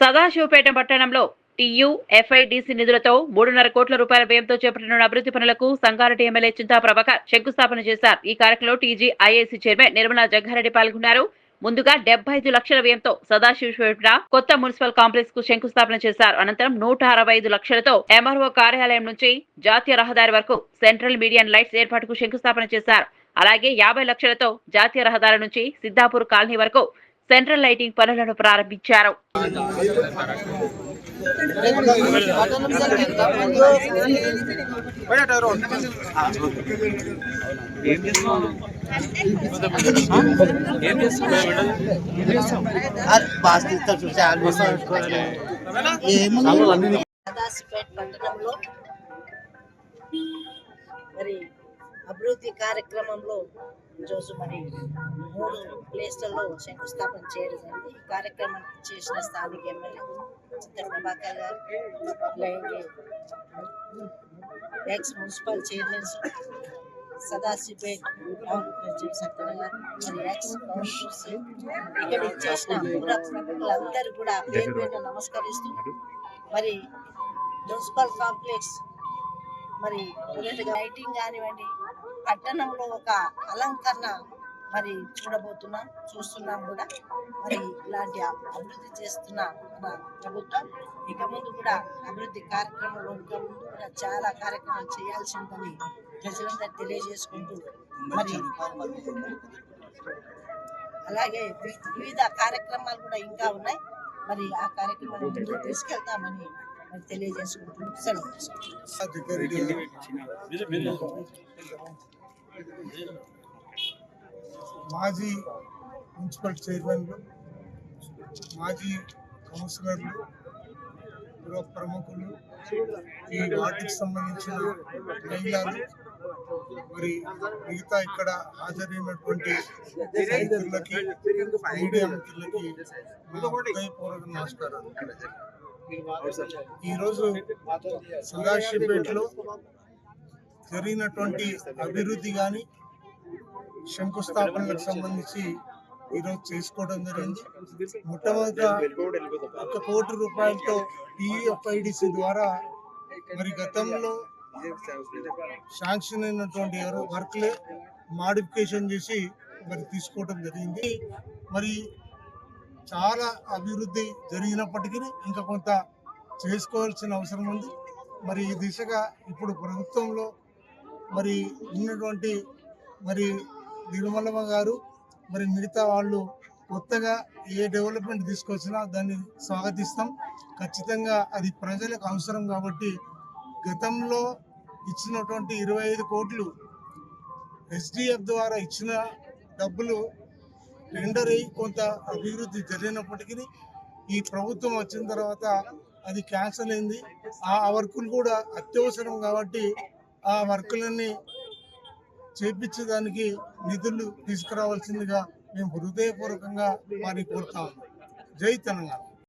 సదాశివపేట పట్టణంలో TU, FIDC నిధులతో 3.5 కోట్ల రూపాయల వ్యయంతో చేపట్టనున్న అభివృద్ధి పనులకు సంగారెడ్డి ఎమ్మెల్యే చింతా ప్రభాకర్ శంకుస్థాపన చేశారు. ఈ కార్యక్రమంలో TG IIC chairman Nirmala Jaggareddy పాల్గొన్నారు. ముందుగా 75 లక్షల వ్యయంతో సదాశివపేట కొత్త మున్సిపల్ కాంప్లెక్స్ కు శంకుస్థాపన చేశారు. అనంతరం 165 లక్షలతో ఎంఆర్ఓ కార్యాలయం నుంచి జాతీయ రహదారి వరకు సెంట్రల్ మీడియన్ లైట్స్ ఏర్పాటుకు శంకుస్థాపన చేశారు. అలాగే 50 లక్షలతో జాతీయ రహదారి నుంచి సిద్ధాపూర్ కాలనీ వరకు సెంట్రల్ లైటింగ్ పనులను ప్రారంభించారు. మరి అభివృద్ధి కార్యక్రమంలో ఈరోజు మరి 3 ప్లేస్లలో శంకుస్థాపన చేయడం జరిగింది. ఈ కార్యక్రమం చేసిన స్థానిక ఎమ్మెల్యే చింతా ప్రభాకర్ గారు, అలాగే ex municipal chairmans Sadashivpet president Satyana garu, మరి ఎక్స్ కౌన్సిలర్స్, ఇక్కడ ఇచ్చేసిన ప్రముఖులందరూ కూడా పేరు పేరున నమస్కరిస్తూ మరి మున్సిపల్ కాంప్లెక్స్ మరి లైటింగ్ కానివ్వండి, పట్టణంలో ఒక అలంకరణ మరి చూస్తున్నాం కూడా. మరి ఇలాంటి అభివృద్ధి చేస్తున్న మన ప్రభుత్వం ఇక ముందు కూడా అభివృద్ధి కార్యక్రమంలో ఇంకా ముందు కూడా చాలా కార్యక్రమాలు చేయాల్సి ఉందని ప్రజలందరూ తెలియజేసుకుంటూ మరి అలాగే వివిధ కార్యక్రమాలు కూడా ఇంకా ఉన్నాయి. మరి ఆ కార్యక్రమాలు ముందుకు తీసుకెళ్తామని తెలియజేసుకుంటున్నాం. మాజీ మున్సిపల్ చైర్మన్లు, మాజీ కౌన్సిలర్లు, ప్రముఖులు, ఈ వార్డుకి సంబంధించిన మహిళలు, మరి మిగతా ఇక్కడ హాజరైనటువంటి రైతులకి, మీడియా మిత్రులకి హృదయపూర్వక నమస్కారాలు. ఈరోజు సదాశివపేటలో జరిగినటువంటి అభివృద్ధి కానీ శంకుస్థాపనలకు సంబంధించి ఈరోజు చేసుకోవడం జరిగింది. మొట్టమొదట 1 కోటి రూపాయలతో టీఎఫ్ఐడిసి ద్వారా మరి గతంలో శాంక్షన్ అయినటువంటి వర్క్లే మాడిఫికేషన్ చేసి మరి తీసుకోవడం జరిగింది. మరి చాలా అభివృద్ధి జరిగినప్పటికీ ఇంకా కొంత చేసుకోవాల్సిన అవసరం ఉంది. మరి ఈ దిశగా ఇప్పుడు ప్రభుత్వంలో మరి ఉన్నటువంటి మరి నిర్మలమ్మ గారు మరి మిగతా వాళ్ళు కొత్తగా ఏ డెవలప్మెంట్ తీసుకొచ్చినా దాన్ని స్వాగతిస్తాం. ఖచ్చితంగా అది ప్రజలకు అవసరం కాబట్టి గతంలో ఇచ్చినటువంటి 25 కోట్లు ఎస్డిఎఫ్ ద్వారా ఇచ్చిన డబ్బులు టెండర్ అయ్యి కొంత అభివృద్ధి జరిగినప్పటికీ ఈ ప్రభుత్వం వచ్చిన తర్వాత అది క్యాన్సిల్ అయింది. ఆ వర్కులు కూడా అత్యవసరం కాబట్టి ఆ వర్కులన్నీ చేపించడానికి నిధులు తీసుకురావాల్సిందిగా మేము హృదయపూర్వకంగా వారిని కోరుతాము. జై తెలంగాణ.